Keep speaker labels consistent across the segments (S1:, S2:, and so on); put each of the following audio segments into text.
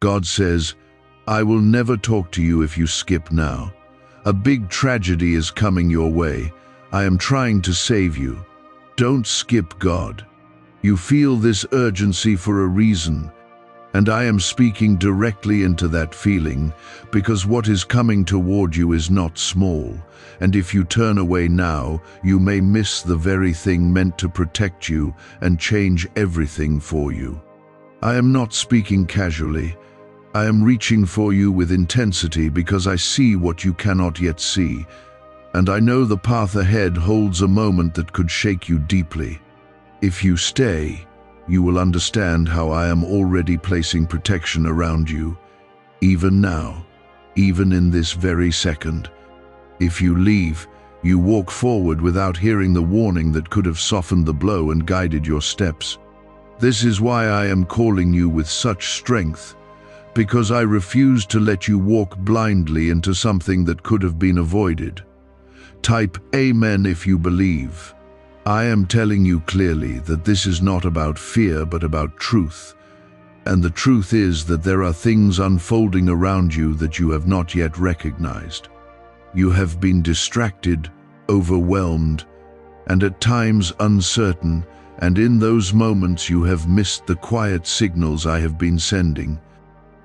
S1: God says, I will never talk to you if you skip now. A big tragedy is coming your way. I am trying to save you. Don't skip God. You feel this urgency for a reason, and I am speaking directly into that feeling, because what is coming toward you is not small, and if you turn away now, you may miss the very thing meant to protect you and change everything for you. I am not speaking casually. I am reaching for you with intensity because I see what you cannot yet see, and I know the path ahead holds a moment that could shake you deeply. If you stay, you will understand how I am already placing protection around you, even now, even in this very second. If you leave, you walk forward without hearing the warning that could have softened the blow and guided your steps. This is why I am calling you with such strength, because I refuse to let you walk blindly into something that could have been avoided. Type Amen if you believe. I am telling you clearly that this is not about fear but about truth. And the truth is that there are things unfolding around you that you have not yet recognized. You have been distracted, overwhelmed, and at times uncertain, and in those moments you have missed the quiet signals I have been sending.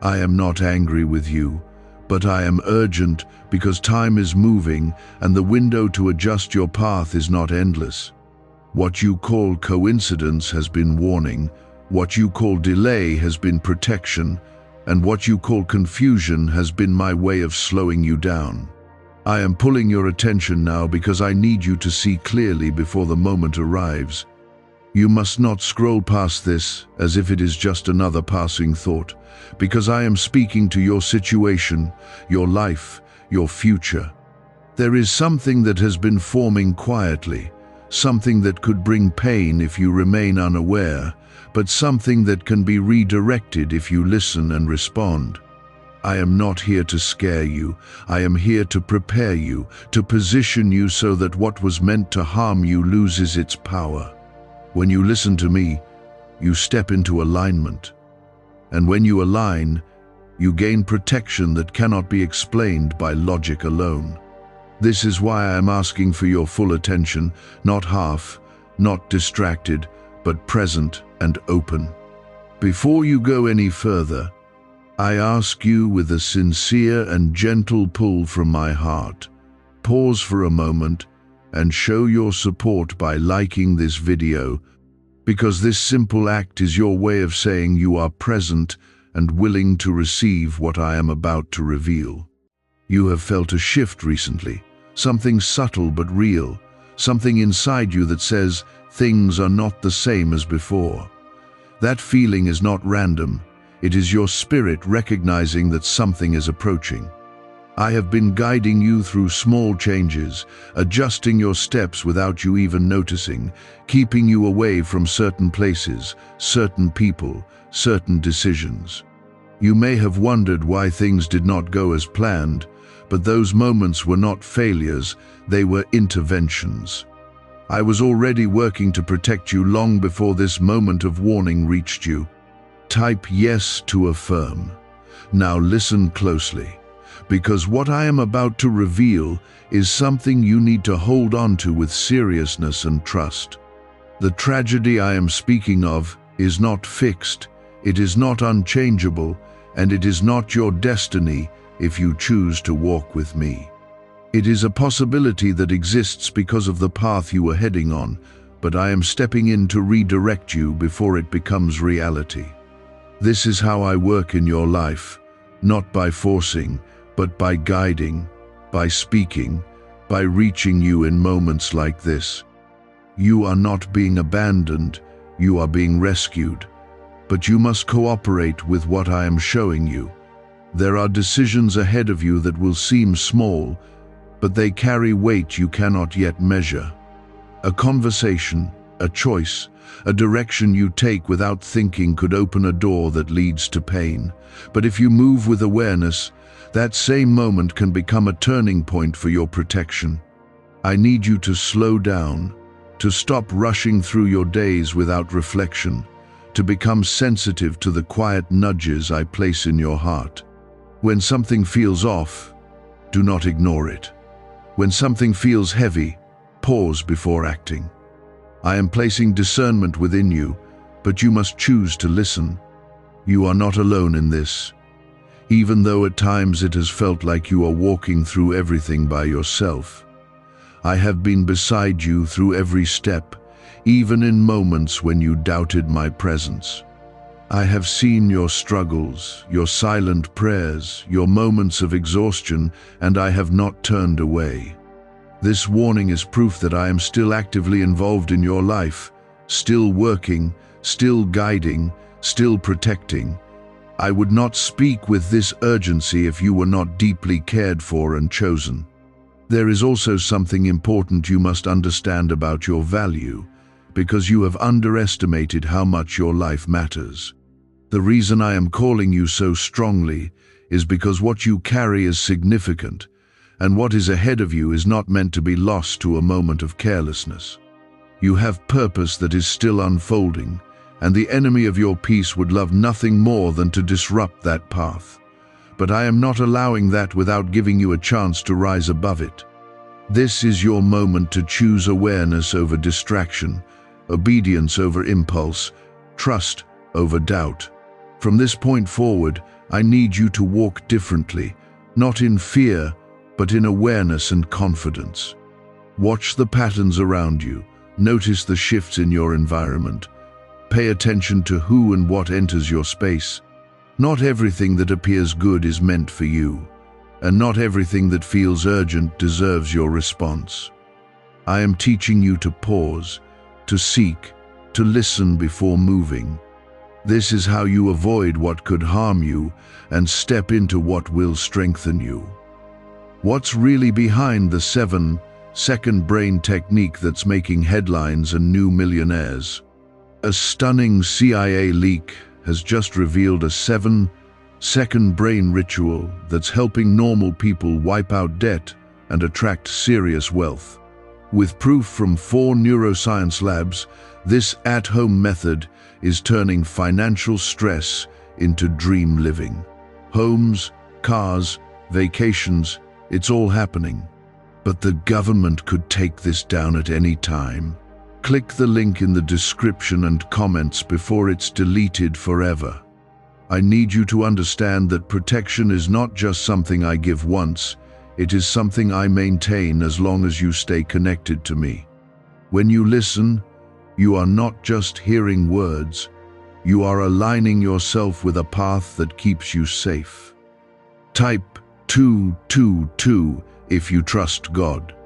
S1: I am not angry with you, but I am urgent because time is moving and the window to adjust your path is not endless. What you call coincidence has been warning, what you call delay has been protection, and what you call confusion has been my way of slowing you down. I am pulling your attention now because I need you to see clearly before the moment arrives. You must not scroll past this as if it is just another passing thought, because I am speaking to your situation, your life, your future. There is something that has been forming quietly, something that could bring pain if you remain unaware, but something that can be redirected if you listen and respond. I am not here to scare you. I am here to prepare you, to position you so that what was meant to harm you loses its power. When you listen to me, you step into alignment. And when you align, you gain protection that cannot be explained by logic alone. This is why I am asking for your full attention, not half, not distracted, but present and open. Before you go any further, I ask you with a sincere and gentle pull from my heart, pause for a moment and show your support by liking this video, because this simple act is your way of saying you are present and willing to receive what I am about to reveal. You have felt a shift recently, something subtle but real, something inside you that says things are not the same as before. That feeling is not random. It is your spirit recognizing that something is approaching. I have been guiding you through small changes, adjusting your steps without you even noticing, keeping you away from certain places, certain people, certain decisions. You may have wondered why things did not go as planned, but those moments were not failures, they were interventions. I was already working to protect you long before this moment of warning reached you. Type yes to affirm. Now listen closely, because what I am about to reveal is something you need to hold on to with seriousness and trust. The tragedy I am speaking of is not fixed, it is not unchangeable, and it is not your destiny if you choose to walk with me. It is a possibility that exists because of the path you are heading on, but I am stepping in to redirect you before it becomes reality. This is how I work in your life, not by forcing, but by guiding, by speaking, by reaching you in moments like this. You are not being abandoned, you are being rescued, but you must cooperate with what I am showing you. There are decisions ahead of you that will seem small, but they carry weight you cannot yet measure. A conversation, a choice, a direction you take without thinking could open a door that leads to pain. But if you move with awareness, that same moment can become a turning point for your protection. I need you to slow down, to stop rushing through your days without reflection, to become sensitive to the quiet nudges I place in your heart. When something feels off, do not ignore it. When something feels heavy, pause before acting. I am placing discernment within you, but you must choose to listen. You are not alone in this. Even though at times it has felt like you are walking through everything by yourself, I have been beside you through every step, even in moments when you doubted my presence. I have seen your struggles, your silent prayers, your moments of exhaustion, and I have not turned away. This warning is proof that I am still actively involved in your life, still working, still guiding, still protecting. I would not speak with this urgency if you were not deeply cared for and chosen. There is also something important you must understand about your value, because you have underestimated how much your life matters. The reason I am calling you so strongly is because what you carry is significant, and what is ahead of you is not meant to be lost to a moment of carelessness. You have purpose that is still unfolding, and the enemy of your peace would love nothing more than to disrupt that path. But I am not allowing that without giving you a chance to rise above it. This is your moment to choose awareness over distraction, obedience over impulse, trust over doubt. From this point forward, I need you to walk differently, not in fear, but in awareness and confidence. Watch the patterns around you, notice the shifts in your environment. Pay attention to who and what enters your space. Not everything that appears good is meant for you, and not everything that feels urgent deserves your response. I am teaching you to pause, to seek, to listen before moving. This is how you avoid what could harm you and step into what will strengthen you. What's really behind the 7-second brain technique that's making headlines and new millionaires? A stunning CIA leak has just revealed a 7-second brain ritual that's helping normal people wipe out debt and attract serious wealth. With proof from 4 neuroscience labs, this at-home method is turning financial stress into dream living. Homes, cars, vacations, it's all happening. But the government could take this down at any time. Click the link in the description and comments before it's deleted forever. I need you to understand that protection is not just something I give once, it is something I maintain as long as you stay connected to me. When you listen, you are not just hearing words, you are aligning yourself with a path that keeps you safe. Type 222 if you trust God.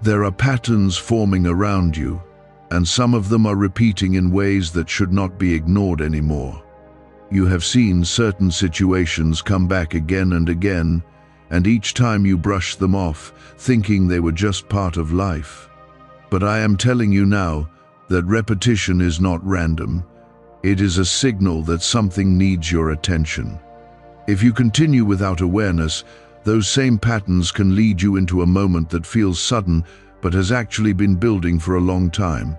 S1: There are patterns forming around you, and some of them are repeating in ways that should not be ignored anymore. You have seen certain situations come back again and again, and each time you brush them off, thinking they were just part of life. But I am telling you now that repetition is not random. It is a signal that something needs your attention. If you continue without awareness, those same patterns can lead you into a moment that feels sudden but has actually been building for a long time.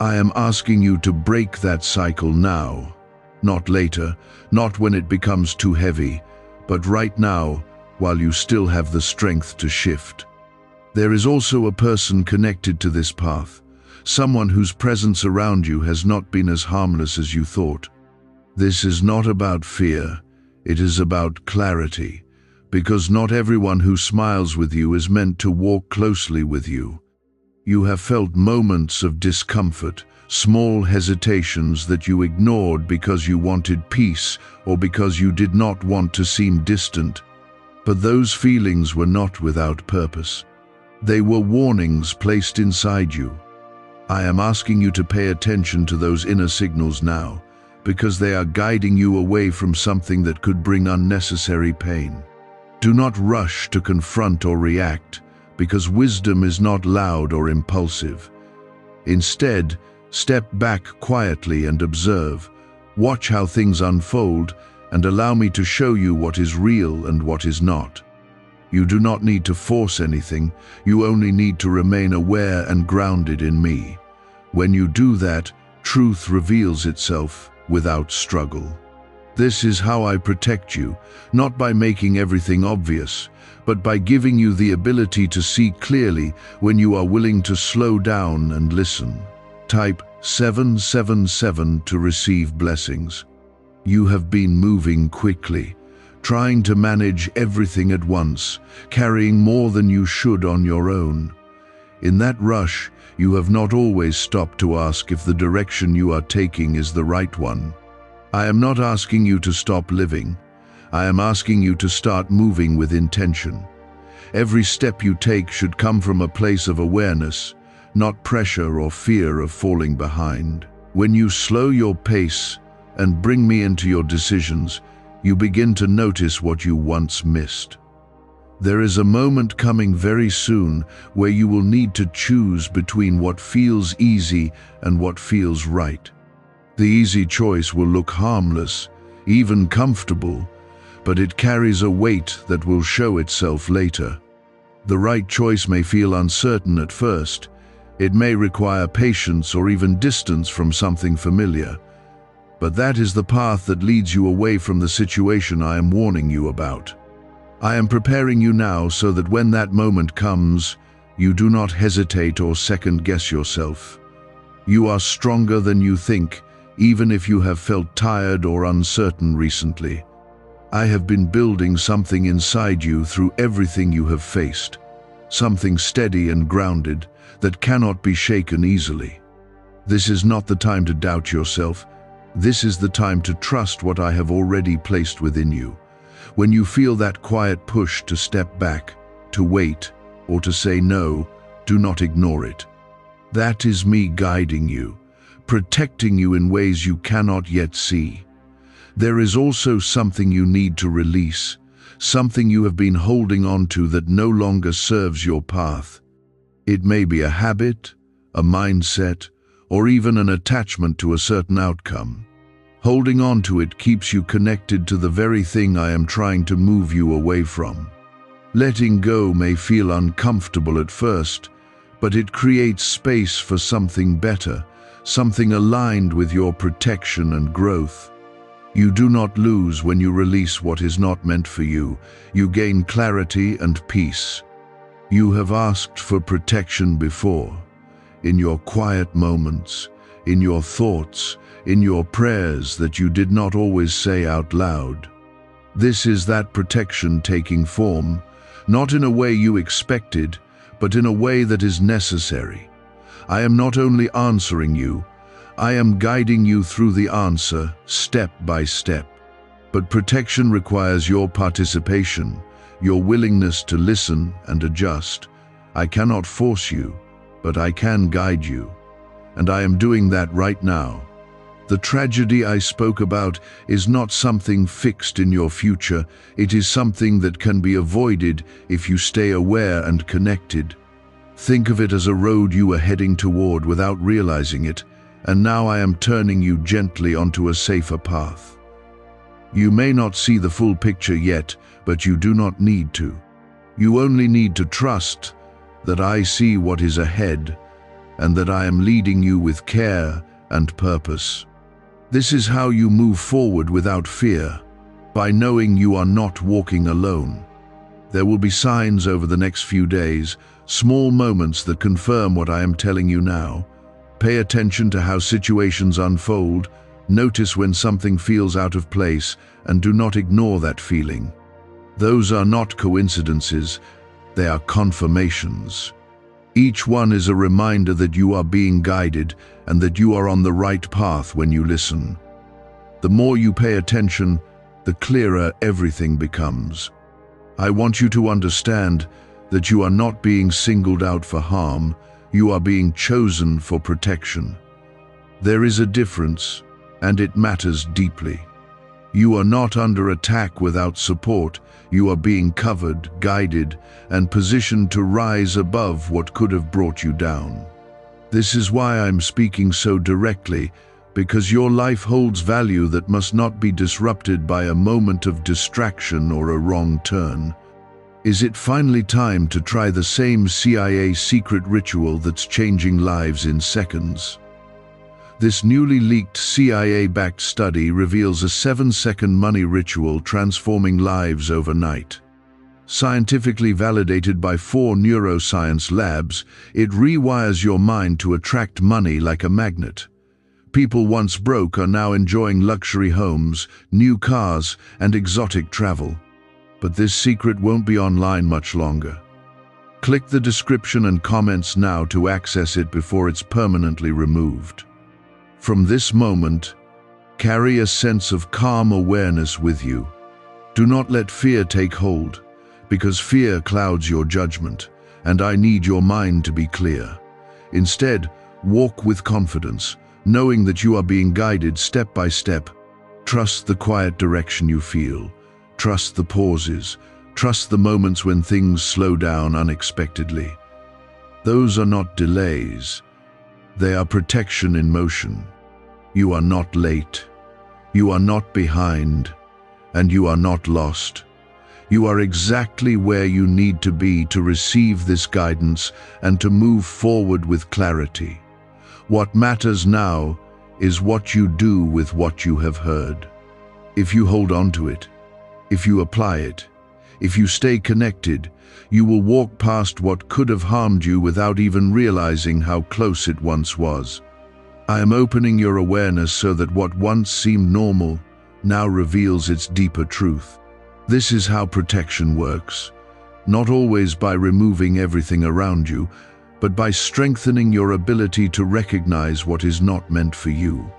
S1: I am asking you to break that cycle now, not later, not when it becomes too heavy, but right now, while you still have the strength to shift. There is also a person connected to this path, someone whose presence around you has not been as harmless as you thought. This is not about fear, it is about clarity, because not everyone who smiles with you is meant to walk closely with you. You have felt moments of discomfort, small hesitations that you ignored because you wanted peace or because you did not want to seem distant. But those feelings were not without purpose. They were warnings placed inside you. I am asking you to pay attention to those inner signals now, because they are guiding you away from something that could bring unnecessary pain. Do not rush to confront or react, because wisdom is not loud or impulsive. Instead, step back quietly and observe. Watch how things unfold, and allow me to show you what is real and what is not. You do not need to force anything, you only need to remain aware and grounded in me. When you do that, truth reveals itself, without struggle. This is how I protect you, not by making everything obvious, but by giving you the ability to see clearly when you are willing to slow down and listen. Type 777 to receive blessings. You have been moving quickly, trying to manage everything at once, carrying more than you should on your own. In that rush, you have not always stopped to ask if the direction you are taking is the right one. I am not asking you to stop living. I am asking you to start moving with intention. Every step you take should come from a place of awareness, not pressure or fear of falling behind. When you slow your pace and bring me into your decisions, you begin to notice what you once missed. There is a moment coming very soon where you will need to choose between what feels easy and what feels right. The easy choice will look harmless, even comfortable, but it carries a weight that will show itself later. The right choice may feel uncertain at first. It may require patience or even distance from something familiar. But that is the path that leads you away from the situation I am warning you about. I am preparing you now so that when that moment comes, you do not hesitate or second-guess yourself. You are stronger than you think, even if you have felt tired or uncertain recently. I have been building something inside you through everything you have faced, something steady and grounded that cannot be shaken easily. This is not the time to doubt yourself. This is the time to trust what I have already placed within you. When you feel that quiet push to step back, to wait, or to say no, do not ignore it. That is me guiding you, protecting you in ways you cannot yet see. There is also something you need to release, something you have been holding on to that no longer serves your path. It may be a habit, a mindset, or even an attachment to a certain outcome. Holding on to it keeps you connected to the very thing I am trying to move you away from. Letting go may feel uncomfortable at first, but it creates space for something better, something aligned with your protection and growth. You do not lose when you release what is not meant for you. You gain clarity and peace. You have asked for protection before, in your quiet moments, in your thoughts, in your prayers that you did not always say out loud. This is that protection taking form, not in a way you expected, but in a way that is necessary. I am not only answering you, I am guiding you through the answer, step by step. But protection requires your participation, your willingness to listen and adjust. I cannot force you, but I can guide you. And I am doing that right now. The tragedy I spoke about is not something fixed in your future. It is something that can be avoided if you stay aware and connected. Think of it as a road you were heading toward without realizing it, and now I am turning you gently onto a safer path. You may not see the full picture yet, but you do not need to. You only need to trust that I see what is ahead and that I am leading you with care and purpose. This is how you move forward without fear, by knowing you are not walking alone. There will be signs over the next few days, small moments that confirm what I am telling you now. Pay attention to how situations unfold, notice when something feels out of place, and do not ignore that feeling. Those are not coincidences, they are confirmations. Each one is a reminder that you are being guided and that you are on the right path when you listen. The more you pay attention, the clearer everything becomes. I want you to understand that you are not being singled out for harm, you are being chosen for protection. There is a difference, and it matters deeply. You are not under attack without support. You are being covered, guided, and positioned to rise above what could have brought you down. This is why I'm speaking so directly, because your life holds value that must not be disrupted by a moment of distraction or a wrong turn. Is it finally time to try the same CIA secret ritual that's changing lives in seconds? This newly leaked CIA-backed study reveals a 7-second money ritual transforming lives overnight. Scientifically validated by 4 neuroscience labs, it rewires your mind to attract money like a magnet. People once broke are now enjoying luxury homes, new cars, and exotic travel. But this secret won't be online much longer. Click the description and comments now to access it before it's permanently removed. From this moment, carry a sense of calm awareness with you. Do not let fear take hold, because fear clouds your judgment, and I need your mind to be clear. Instead, walk with confidence, knowing that you are being guided step by step. Trust the quiet direction you feel. Trust the pauses. Trust the moments when things slow down unexpectedly. Those are not delays. They are protection in motion. You are not late. You are not behind. And you are not lost. You are exactly where you need to be to receive this guidance and to move forward with clarity. What matters now is what you do with what you have heard. If you hold on to it, if you apply it, if you stay connected, you will walk past what could have harmed you without even realizing how close it once was. I am opening your awareness so that what once seemed normal now reveals its deeper truth. This is how protection works, not always by removing everything around you, but by strengthening your ability to recognize what is not meant for you.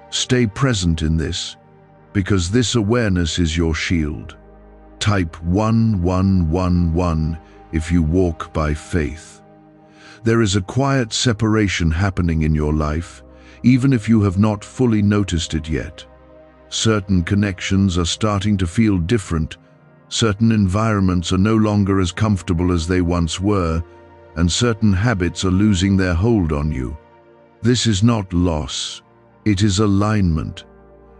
S1: Stay present in this, because this awareness is your shield. Type 1111 if you walk by faith. There is a quiet separation happening in your life, even if you have not fully noticed it yet. Certain connections are starting to feel different. Certain environments are no longer as comfortable as they once were, and certain habits are losing their hold on you. This is not loss. It is alignment,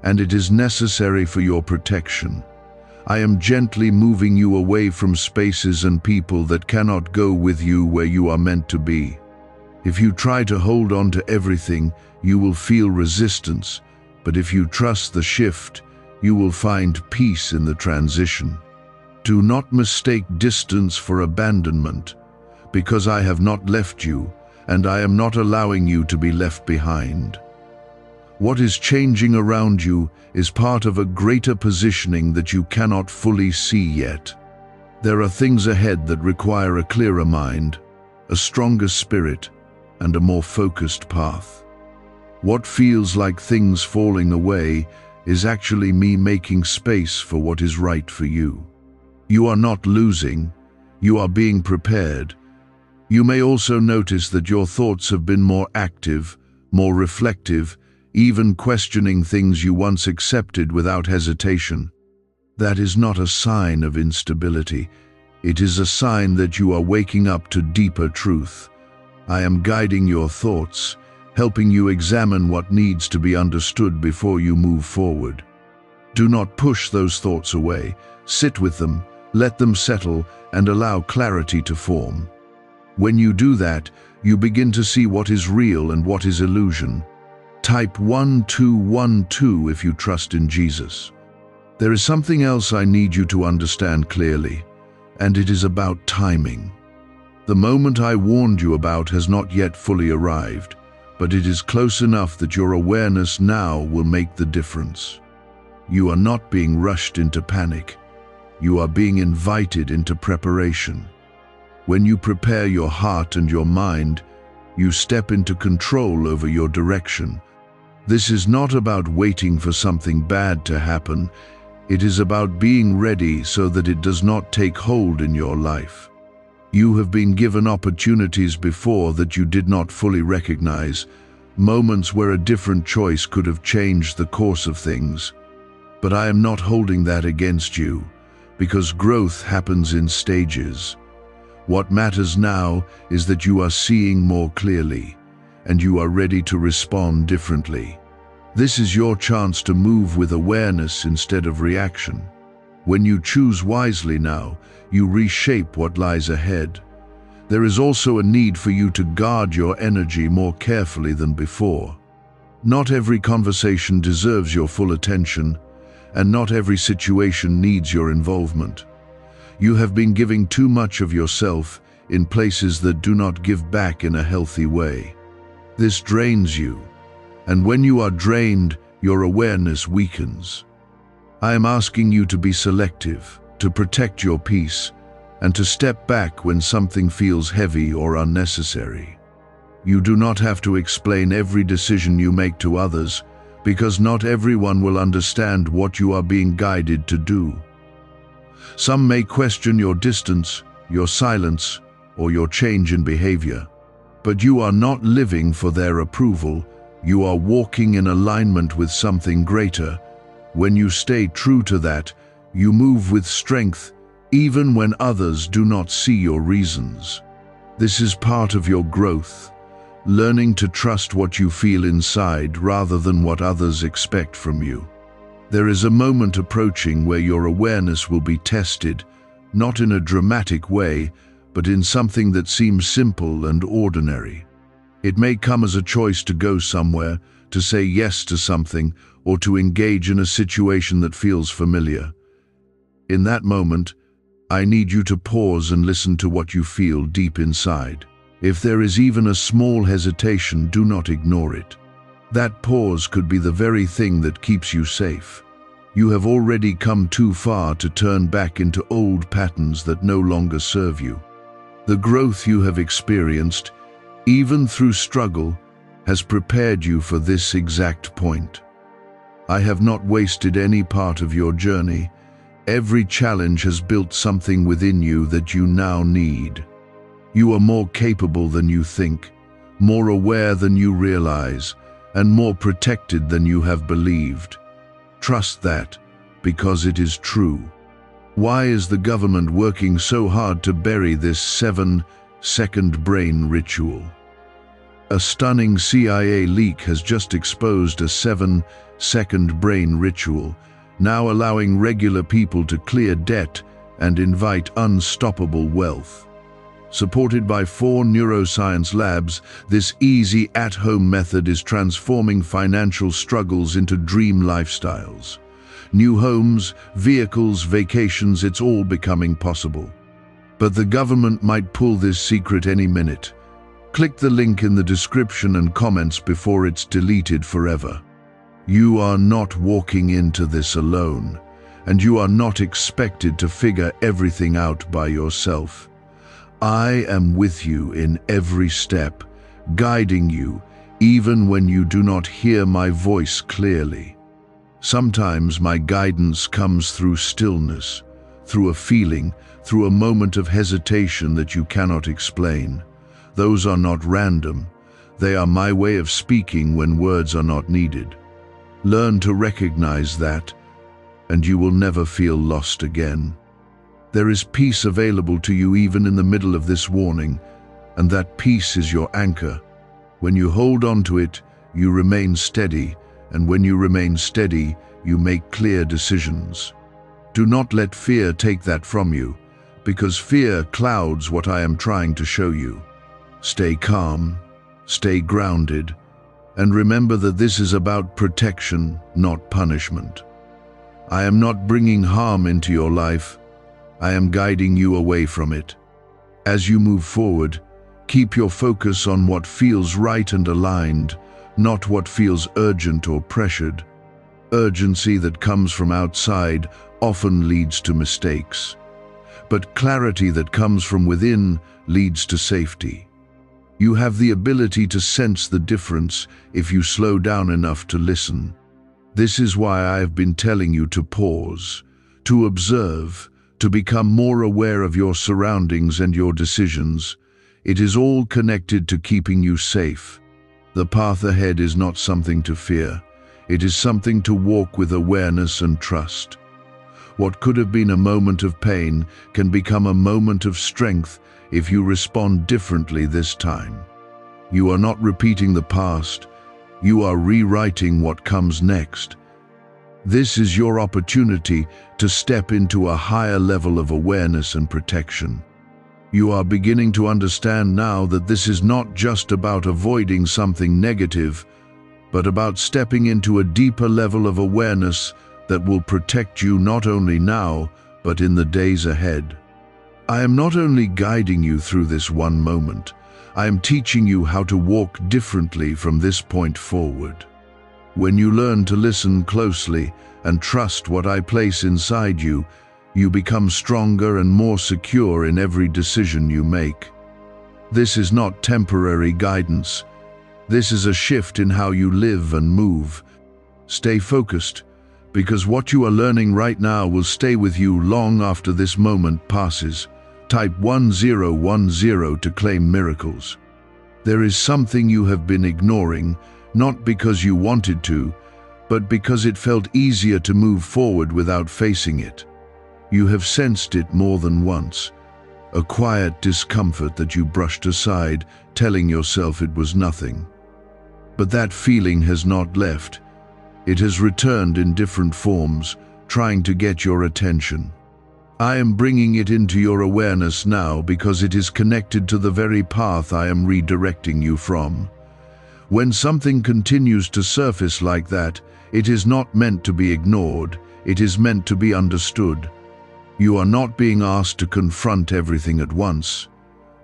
S1: and it is necessary for your protection. I am gently moving you away from spaces and people that cannot go with you where you are meant to be. If you try to hold on to everything, you will feel resistance, but if you trust the shift, you will find peace in the transition. Do not mistake distance for abandonment, because I have not left you, and I am not allowing you to be left behind. What is changing around you is part of a greater positioning that you cannot fully see yet. There are things ahead that require a clearer mind, a stronger spirit, and a more focused path. What feels like things falling away is actually me making space for what is right for you. You are not losing, you are being prepared. You may also notice that your thoughts have been more active, more reflective, even questioning things you once accepted without hesitation. That is not a sign of instability. It is a sign that you are waking up to deeper truth. I am guiding your thoughts, helping you examine what needs to be understood before you move forward. Do not push those thoughts away. Sit with them, let them settle, and allow clarity to form. When you do that, you begin to see what is real and what is illusion. Type 1212 if you trust in Jesus. There is something else I need you to understand clearly, and it is about timing. The moment I warned you about has not yet fully arrived, but it is close enough that your awareness now will make the difference. You are not being rushed into panic. You are being invited into preparation. When you prepare your heart and your mind, you step into control over your direction. This is not about waiting for something bad to happen. It is about being ready so that it does not take hold in your life. You have been given opportunities before that you did not fully recognize, moments where a different choice could have changed the course of things. But I am not holding that against you, because growth happens in stages. What matters now is that you are seeing more clearly, and you are ready to respond differently. This is your chance to move with awareness instead of reaction. When you choose wisely now, you reshape what lies ahead. There is also a need for you to guard your energy more carefully than before. Not every conversation deserves your full attention, and not every situation needs your involvement. You have been giving too much of yourself in places that do not give back in a healthy way. This drains you, and when you are drained, your awareness weakens. I am asking you to be selective, to protect your peace, and to step back when something feels heavy or unnecessary. You do not have to explain every decision you make to others, because not everyone will understand what you are being guided to do. Some may question your distance, your silence, or your change in behavior, but you are not living for their approval. You are walking in alignment with something greater. When you stay true to that, you move with strength, even when others do not see your reasons. This is part of your growth, learning to trust what you feel inside rather than what others expect from you. There is a moment approaching where your awareness will be tested, not in a dramatic way, but in something that seems simple and ordinary. It may come as a choice to go somewhere, to say yes to something, or to engage in a situation that feels familiar. In that moment, I need you to pause and listen to what you feel deep inside. If there is even a small hesitation, do not ignore it. That pause could be the very thing that keeps you safe. You have already come too far to turn back into old patterns that no longer serve you. The growth you have experienced, even through struggle, has prepared you for this exact point. I have not wasted any part of your journey. Every challenge has built something within you that you now need. You are more capable than you think, more aware than you realize, and more protected than you have believed. Trust that, because it is true. Why is the government working so hard to bury this 7-second brain ritual? A stunning CIA leak has just exposed a 7-second brain ritual, now allowing regular people to clear debt and invite unstoppable wealth. Supported by 4 neuroscience labs, this easy at-home method is transforming financial struggles into dream lifestyles. New homes, vehicles, vacations, it's all becoming possible. But the government might pull this secret any minute. Click the link in the description and comments before it's deleted forever. You are not walking into this alone, and you are not expected to figure everything out by yourself. I am with you in every step, guiding you, even when you do not hear my voice clearly. Sometimes my guidance comes through stillness, through a feeling, through a moment of hesitation that you cannot explain. Those are not random. They are my way of speaking when words are not needed. Learn to recognize that, and you will never feel lost again. There is peace available to you even in the middle of this warning, and that peace is your anchor. When you hold on to it, you remain steady, and when you remain steady, you make clear decisions. Do not let fear take that from you, because fear clouds what I am trying to show you. Stay calm, stay grounded, and remember that this is about protection, not punishment. I am not bringing harm into your life. I am guiding you away from it. As you move forward, keep your focus on what feels right and aligned, not what feels urgent or pressured. Urgency that comes from outside often leads to mistakes, but clarity that comes from within leads to safety. You have the ability to sense the difference if you slow down enough to listen. This is why I have been telling you to pause, to observe, to become more aware of your surroundings and your decisions. It is all connected to keeping you safe. The path ahead is not something to fear. It is something to walk with awareness and trust. What could have been a moment of pain can become a moment of strength if you respond differently this time. You are not repeating the past. You are rewriting what comes next. This is your opportunity to step into a higher level of awareness and protection. You are beginning to understand now that this is not just about avoiding something negative, but about stepping into a deeper level of awareness that will protect you not only now, but in the days ahead. I am not only guiding you through this one moment, I am teaching you how to walk differently from this point forward. When you learn to listen closely and trust what I place inside you, you become stronger and more secure in every decision you make. This is not temporary guidance. This is a shift in how you live and move. Stay focused, because what you are learning right now will stay with you long after this moment passes. Type 1010 to claim miracles. There is something you have been ignoring, not because you wanted to, but because it felt easier to move forward without facing it. You have sensed it more than once, a quiet discomfort that you brushed aside, telling yourself it was nothing. But that feeling has not left. It has returned in different forms, trying to get your attention. I am bringing it into your awareness now because it is connected to the very path I am redirecting you from. When something continues to surface like that, it is not meant to be ignored, it is meant to be understood. You are not being asked to confront everything at once,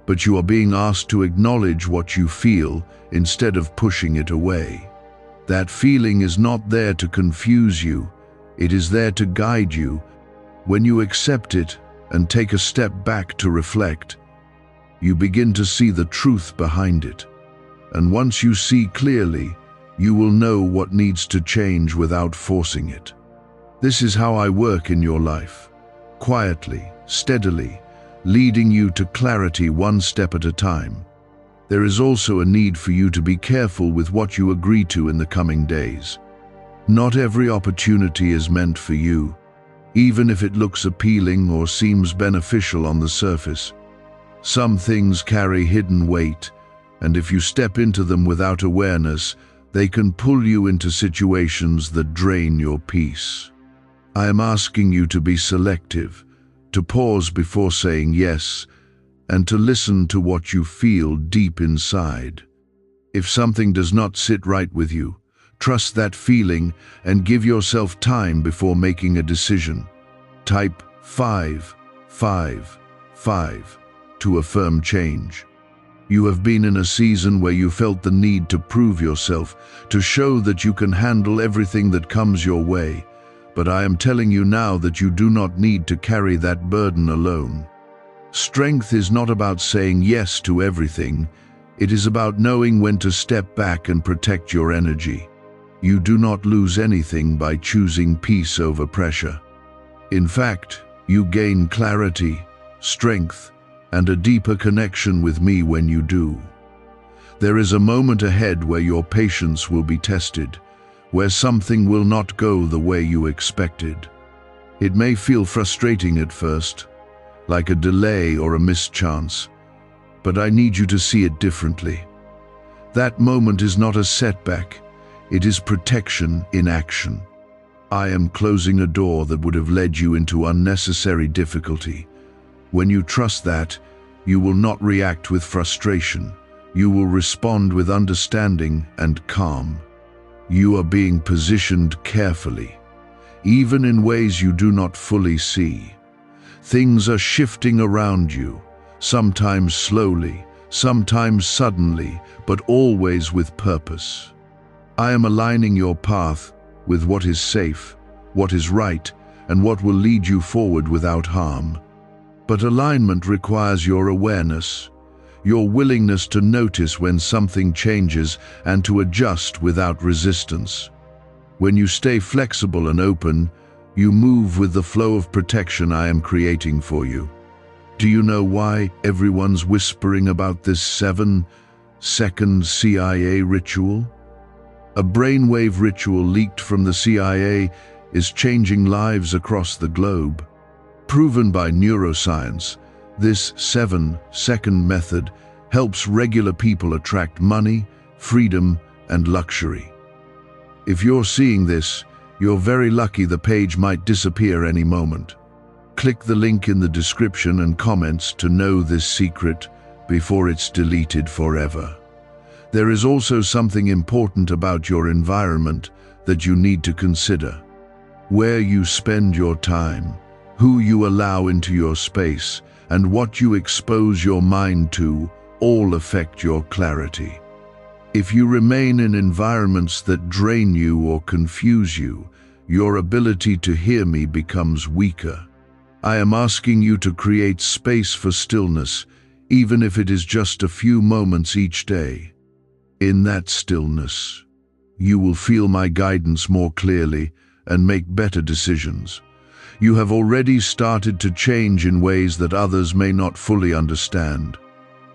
S1: but you are being asked to acknowledge what you feel instead of pushing it away. That feeling is not there to confuse you, it is there to guide you. When you accept it and take a step back to reflect, you begin to see the truth behind it. And once you see clearly, you will know what needs to change without forcing it. This is how I work in your life. Quietly, steadily, leading you to clarity one step at a time. There is also a need for you to be careful with what you agree to in the coming days. Not every opportunity is meant for you, even if it looks appealing or seems beneficial on the surface. Some things carry hidden weight, and if you step into them without awareness, they can pull you into situations that drain your peace. I am asking you to be selective, to pause before saying yes, and to listen to what you feel deep inside. If something does not sit right with you, trust that feeling and give yourself time before making a decision. Type 555 to affirm change. You have been in a season where you felt the need to prove yourself, to show that you can handle everything that comes your way. But I am telling you now that you do not need to carry that burden alone. Strength is not about saying yes to everything. It is about knowing when to step back and protect your energy. You do not lose anything by choosing peace over pressure. In fact, you gain clarity, strength, and a deeper connection with me when you do. There is a moment ahead where your patience will be tested, where something will not go the way you expected. It may feel frustrating at first, like a delay or a missed chance, but I need you to see it differently. That moment is not a setback, it is protection in action. I am closing a door that would have led you into unnecessary difficulty. When you trust that, you will not react with frustration. You will respond with understanding and calm. You are being positioned carefully, even in ways you do not fully see. Things are shifting around you, sometimes slowly, sometimes suddenly, but always with purpose. I am aligning your path with what is safe, what is right, and what will lead you forward without harm. But alignment requires your awareness, your willingness to notice when something changes and to adjust without resistance. When you stay flexible and open, you move with the flow of protection I am creating for you. Do you know why everyone's whispering about this 7-second CIA ritual? A brainwave ritual leaked from the CIA is changing lives across the globe. Proven by neuroscience, this 7-second method helps regular people attract money, freedom, and luxury. If you're seeing this, you're very lucky. The page might disappear any moment. Click the link in the description and comments to know this secret before it's deleted forever. There is also something important about your environment that you need to consider. Where you spend your time, who you allow into your space, and what you expose your mind to all affect your clarity. If you remain in environments that drain you or confuse you, your ability to hear me becomes weaker. I am asking you to create space for stillness, even if it is just a few moments each day. In that stillness, you will feel my guidance more clearly and make better decisions. You have already started to change in ways that others may not fully understand.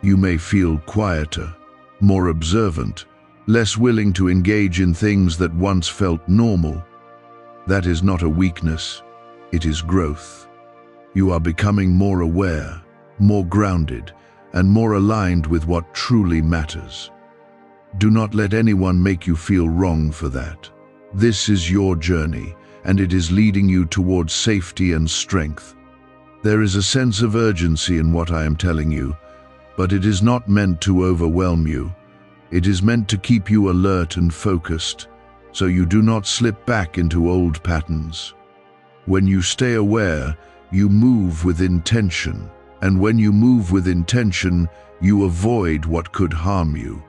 S1: You may feel quieter, more observant, less willing to engage in things that once felt normal. That is not a weakness, it is growth. You are becoming more aware, more grounded, and more aligned with what truly matters. Do not let anyone make you feel wrong for that. This is your journey, and it is leading you towards safety and strength. There is a sense of urgency in what I am telling you, but it is not meant to overwhelm you. It is meant to keep you alert and focused, so you do not slip back into old patterns. When you stay aware, you move with intention, and when you move with intention, you avoid what could harm you.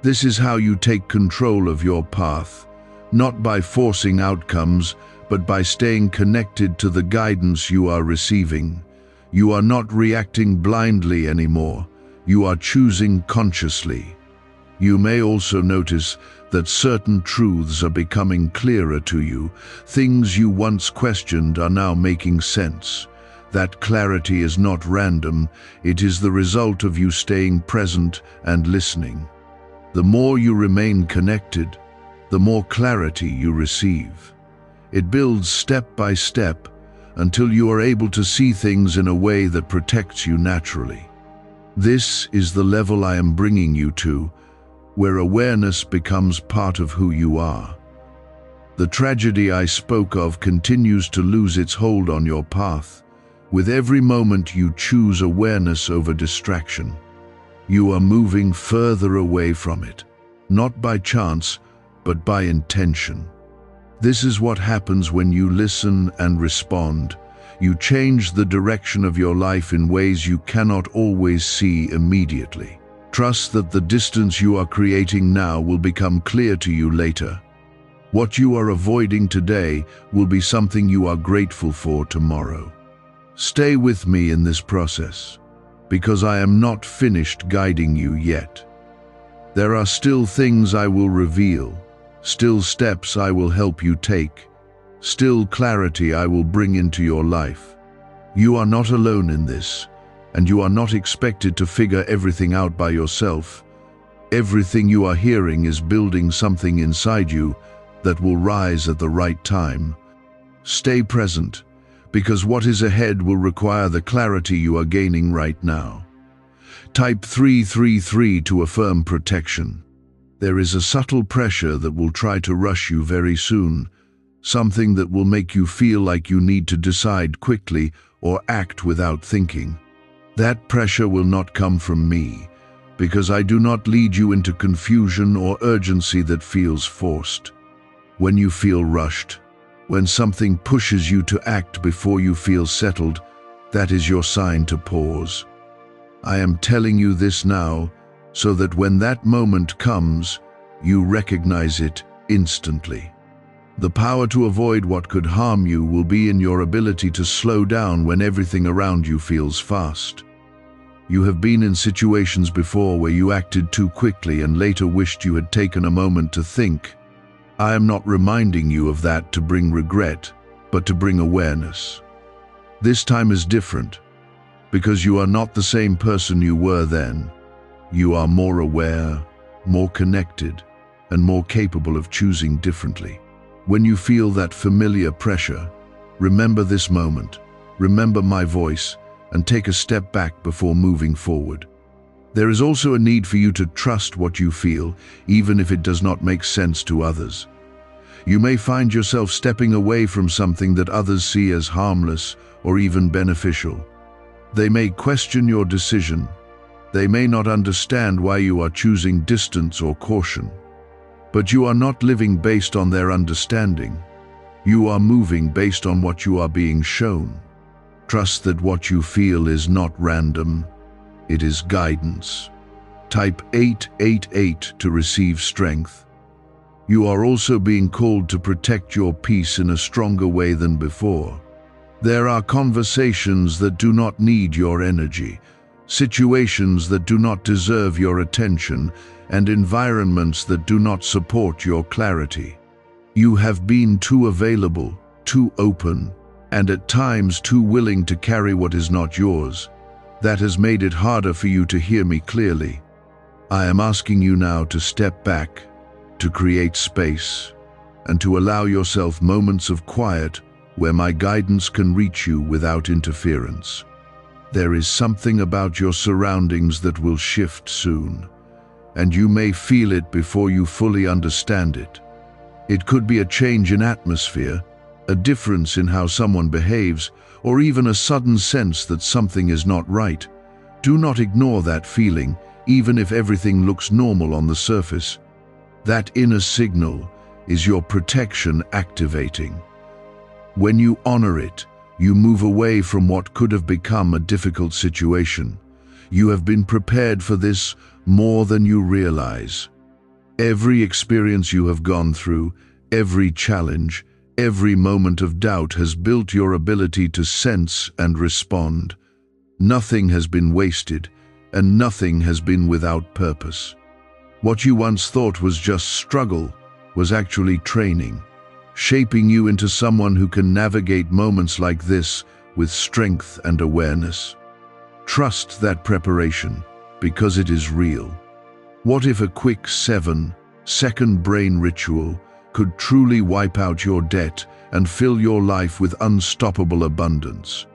S1: This is how you take control of your path, not by forcing outcomes, but by staying connected to the guidance you are receiving. You are not reacting blindly anymore. You are choosing consciously. You may also notice that certain truths are becoming clearer to you. Things you once questioned are now making sense. That clarity is not random. It is the result of you staying present and listening. The more you remain connected, the more clarity you receive. It builds step by step until you are able to see things in a way that protects you naturally. This is the level I am bringing you to, where awareness becomes part of who you are. The tragedy I spoke of continues to lose its hold on your path. With every moment you choose awareness over distraction, you are moving further away from it, not by chance, but by intention. This is what happens when you listen and respond. You change the direction of your life in ways you cannot always see immediately. Trust that the distance you are creating now will become clear to you later. What you are avoiding today will be something you are grateful for tomorrow. Stay with me in this process, because I am not finished guiding you yet. There are still things I will reveal, still steps I will help you take, still clarity I will bring into your life. You are not alone in this, and you are not expected to figure everything out by yourself. Everything you are hearing is building something inside you that will rise at the right time. Stay present, because what is ahead will require the clarity you are gaining right now. Type 333 to affirm protection. There is a subtle pressure that will try to rush you very soon, something that will make you feel like you need to decide quickly or act without thinking. That pressure will not come from me, because I do not lead you into confusion or urgency that feels forced. When you feel rushed, when something pushes you to act before you feel settled, that is your sign to pause. I am telling you this now, so that when that moment comes, you recognize it instantly. The power to avoid what could harm you will be in your ability to slow down when everything around you feels fast. You have been in situations before where you acted too quickly and later wished you had taken a moment to think. I am not reminding you of that to bring regret, but to bring awareness. This time is different, because you are not the same person you were then. You are more aware, more connected, and more capable of choosing differently. When you feel that familiar pressure, remember this moment, remember my voice, and take a step back before moving forward. There is also a need for you to trust what you feel, even if it does not make sense to others. You may find yourself stepping away from something that others see as harmless or even beneficial. They may question your decision, They may not understand why you are choosing distance or caution. But you are not living based on their understanding. You are moving based on what you are being shown. Trust that what you feel is not random. It is guidance. Type 888 to receive strength. You are also being called to protect your peace in a stronger way than before. There are conversations that do not need your energy, situations that do not deserve your attention, and environments that do not support your clarity. You have been too available, too open, and at times too willing to carry what is not yours. That has made it harder for you to hear me clearly. I am asking you now to step back, to create space, and to allow yourself moments of quiet where my guidance can reach you without interference. There is something about your surroundings that will shift soon, and you may feel it before you fully understand it. It could be a change in atmosphere, a difference in how someone behaves, or even a sudden sense that something is not right. Do not ignore that feeling, even if everything looks normal on the surface. That inner signal is your protection activating. When you honor it, you move away from what could have become a difficult situation. You have been prepared for this more than you realize. Every experience you have gone through, every challenge, every moment of doubt has built your ability to sense and respond. Nothing has been wasted, and nothing has been without purpose. What you once thought was just struggle was actually training, shaping you into someone who can navigate moments like this with strength and awareness. Trust that preparation, because it is real. What if a quick 7-second brain ritual could truly wipe out your debt and fill your life with unstoppable abundance?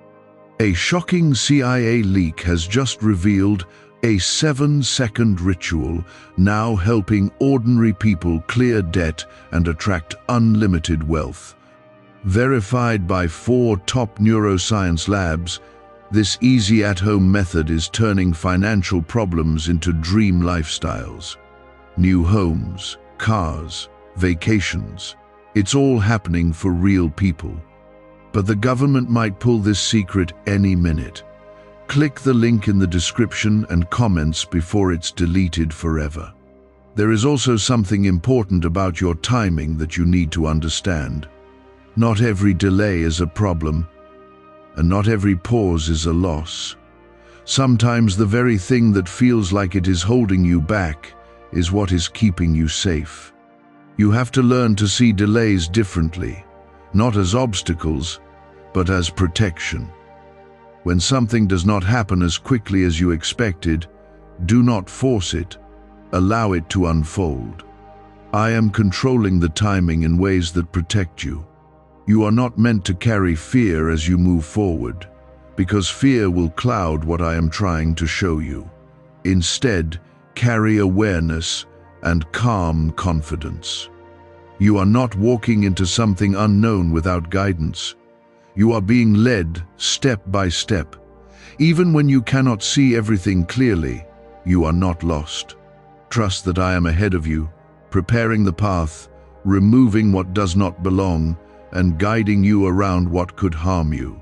S1: A shocking CIA leak has just revealed a 7-second ritual now helping ordinary people clear debt and attract unlimited wealth. Verified by 4 top neuroscience labs, this easy at-home method is turning financial problems into dream lifestyles. New homes, cars, vacations. It's all happening for real people. But the government might pull this secret any minute. Click the link in the description and comments before it's deleted forever. There is also something important about your timing that you need to understand. Not every delay is a problem, and not every pause is a loss. Sometimes the very thing that feels like it is holding you back is what is keeping you safe. You have to learn to see delays differently, not as obstacles, but as protection. When something does not happen as quickly as you expected, do not force it. Allow it to unfold. I am controlling the timing in ways that protect you. You are not meant to carry fear as you move forward, because fear will cloud what I am trying to show you. Instead, carry awareness and calm confidence. You are not walking into something unknown without guidance. You are being led step by step. Even when you cannot see everything clearly, you are not lost. Trust that I am ahead of you, preparing the path, removing what does not belong, and guiding you around what could harm you.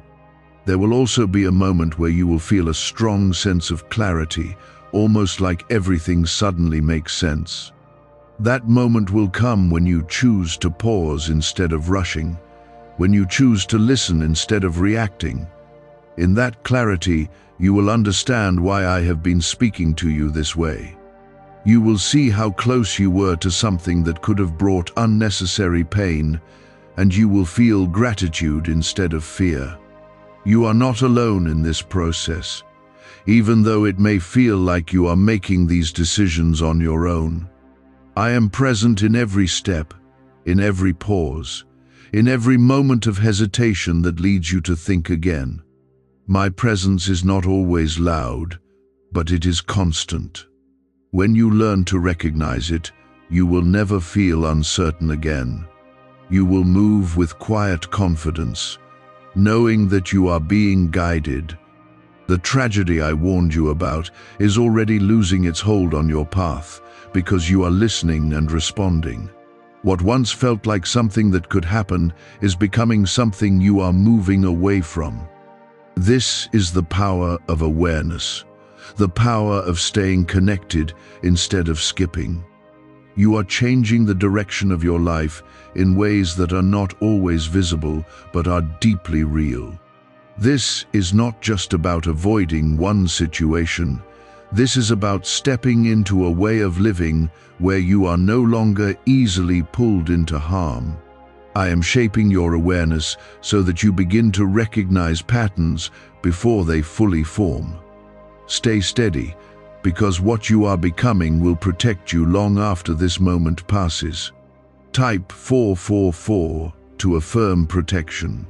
S1: There will also be a moment where you will feel a strong sense of clarity, almost like everything suddenly makes sense. That moment will come when you choose to pause instead of rushing, when you choose to listen instead of reacting. In that clarity, you will understand why I have been speaking to you this way. You will see how close you were to something that could have brought unnecessary pain, and you will feel gratitude instead of fear. You are not alone in this process, even though it may feel like you are making these decisions on your own. I am present in every step, in every pause, in every moment of hesitation that leads you to think again. My presence is not always loud, but it is constant. When you learn to recognize it, you will never feel uncertain again. You will move with quiet confidence, knowing that you are being guided. The tragedy I warned you about is already losing its hold on your path because you are listening and responding. What once felt like something that could happen is becoming something you are moving away from. This is the power of awareness, the power of staying connected instead of skipping. You are changing the direction of your life in ways that are not always visible but are deeply real. This is not just about avoiding one situation. This is about stepping into a way of living where you are no longer easily pulled into harm. I am shaping your awareness so that you begin to recognize patterns before they fully form. Stay steady, because what you are becoming will protect you long after this moment passes. Type 444 to affirm protection.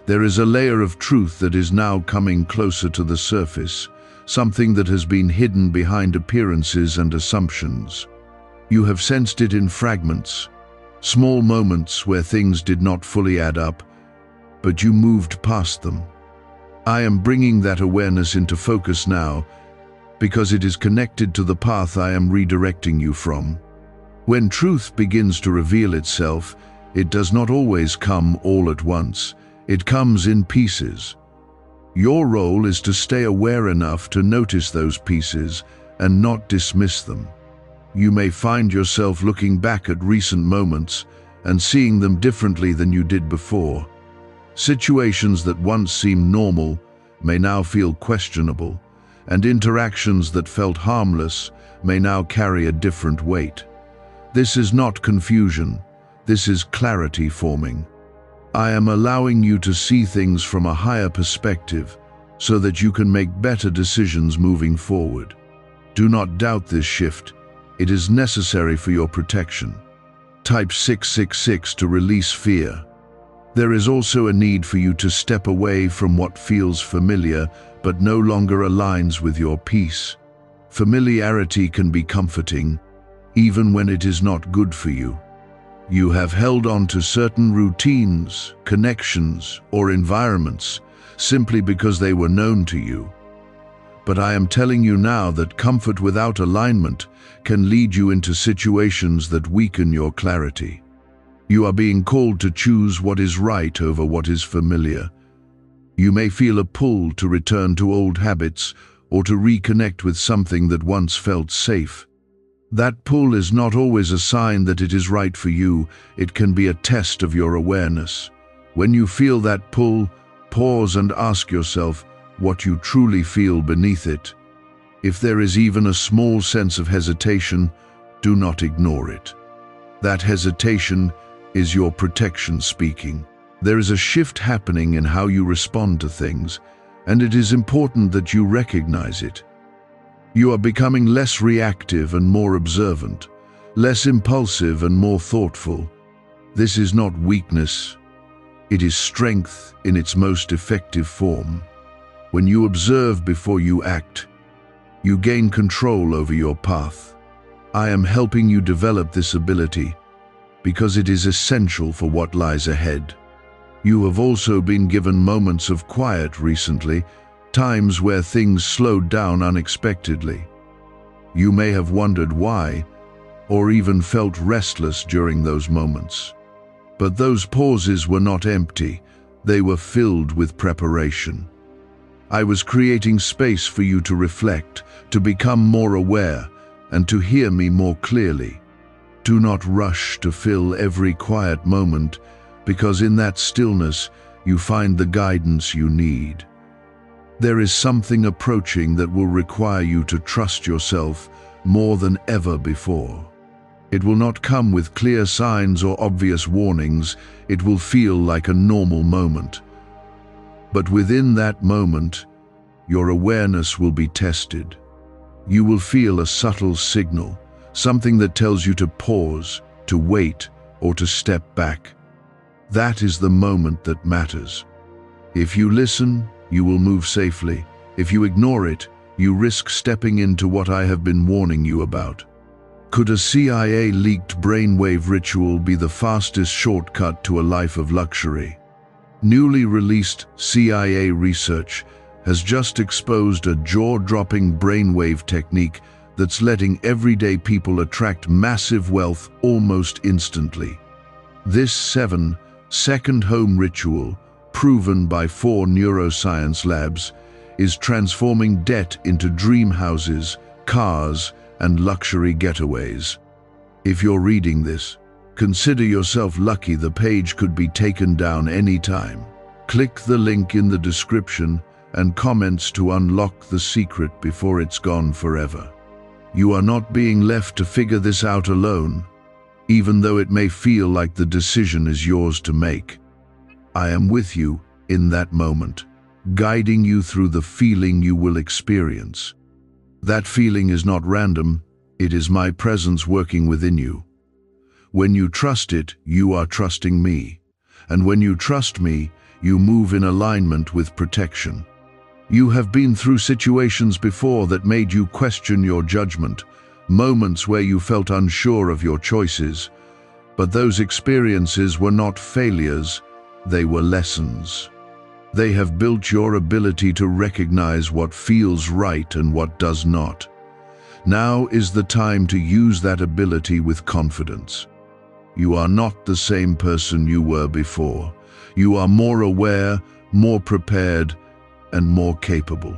S1: There is a layer of truth that is now coming closer to the surface, something that has been hidden behind appearances and assumptions. You have sensed it in fragments, small moments where things did not fully add up, but you moved past them. I am bringing that awareness into focus now because it is connected to the path I am redirecting you from. When truth begins to reveal itself, it does not always come all at once. It comes in pieces. Your role is to stay aware enough to notice those pieces and not dismiss them. You may find yourself looking back at recent moments and seeing them differently than you did before. Situations that once seemed normal may now feel questionable, and interactions that felt harmless may now carry a different weight. This is not confusion. This is clarity forming. I am allowing you to see things from a higher perspective so that you can make better decisions moving forward. Do not doubt this shift. It is necessary for your protection. Type 666 to release fear. There is also a need for you to step away from what feels familiar but no longer aligns with your peace. Familiarity can be comforting, even when it is not good for you. You have held on to certain routines, connections, or environments simply because they were known to you. But I am telling you now that comfort without alignment can lead you into situations that weaken your clarity. You are being called to choose what is right over what is familiar. You may feel a pull to return to old habits or to reconnect with something that once felt safe. That pull is not always a sign that it is right for you. It can be a test of your awareness. When you feel that pull, pause and ask yourself what you truly feel beneath it. If there is even a small sense of hesitation, do not ignore it. That hesitation is your protection speaking. There is a shift happening in how you respond to things, and it is important that you recognize it. You are becoming less reactive and more observant, less impulsive and more thoughtful. This is not weakness. It is strength in its most effective form. When you observe before you act, you gain control over your path. I am helping you develop this ability because it is essential for what lies ahead. You have also been given moments of quiet recently, times where things slowed down unexpectedly. You may have wondered why, or even felt restless during those moments. But those pauses were not empty, they were filled with preparation. I was creating space for you to reflect, to become more aware, and to hear me more clearly. Do not rush to fill every quiet moment, because in that stillness you find the guidance you need. There is something approaching that will require you to trust yourself more than ever before. It will not come with clear signs or obvious warnings. It will feel like a normal moment. But within that moment, your awareness will be tested. You will feel a subtle signal, something that tells you to pause, to wait, or to step back. That is the moment that matters. If you listen, you will move safely. If you ignore it, you risk stepping into what I have been warning you about. Could a CIA-leaked brainwave ritual be the fastest shortcut to a life of luxury? Newly released CIA research has just exposed a jaw-dropping brainwave technique that's letting everyday people attract massive wealth almost instantly. This 7-second home ritual, proven by 4 neuroscience labs, is transforming debt into dream houses, cars, and luxury getaways. If you're reading this, consider yourself lucky. The page could be taken down anytime. Click the link in the description and comments to unlock the secret before it's gone forever. You are not being left to figure this out alone, even though it may feel like the decision is yours to make. I am with you in that moment, guiding you through the feeling you will experience. That feeling is not random, it is my presence working within you. When you trust it, you are trusting me. And when you trust me, you move in alignment with protection. You have been through situations before that made you question your judgment, moments where you felt unsure of your choices. But those experiences were not failures, they were lessons. They have built your ability to recognize what feels right and what does not. Now is the time to use that ability with confidence. You are not the same person you were before. You are more aware, more prepared, and more capable.